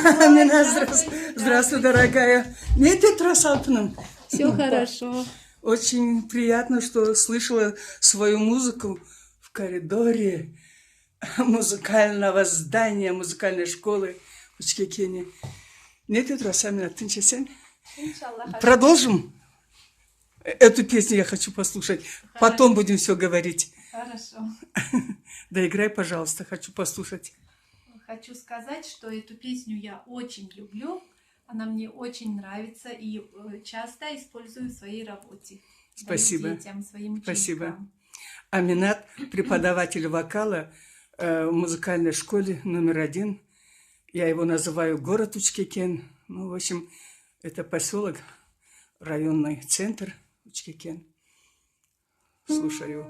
Амина, здравствуй, дорогая. Не ты трасалтным. Все хорошо. Очень приятно, что слышала свою музыку в коридоре музыкального здания, музыкальной школы в Учкекене. Не ты трасамина, ты чесен? Продолжим? Эту песню я хочу послушать. Потом будем все говорить. Хорошо. Доиграй, пожалуйста, хочу послушать. Хочу сказать, что эту песню я очень люблю. Она мне очень нравится и часто использую в своей работе. Спасибо. Даю детям, своим ученикам. Спасибо. Аминат, преподаватель вокала в музыкальной школе №1. Я его называю город Учкекен. Ну, в общем, это поселок, районный центр Учкекен. Слушаю.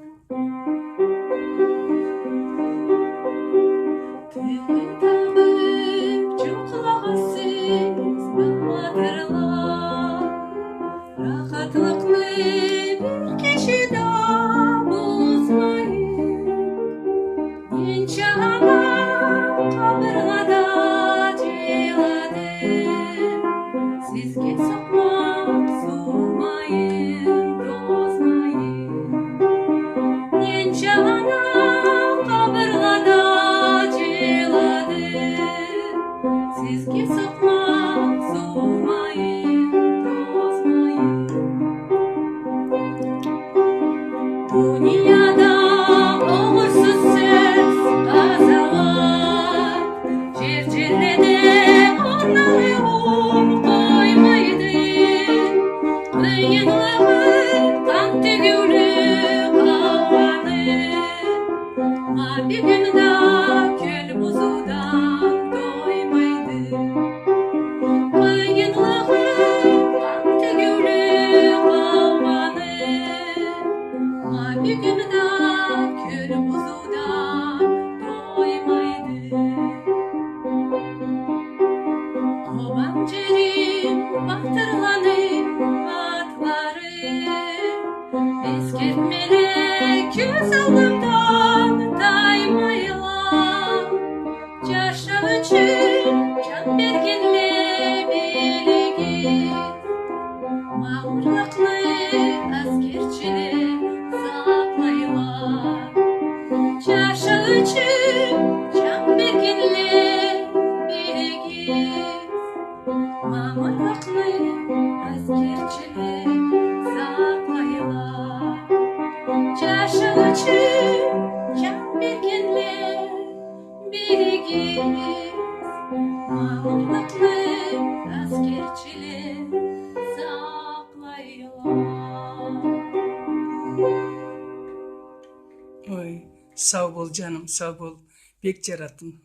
Ой, sağ ol canım, sağ ol. Bek жараттым.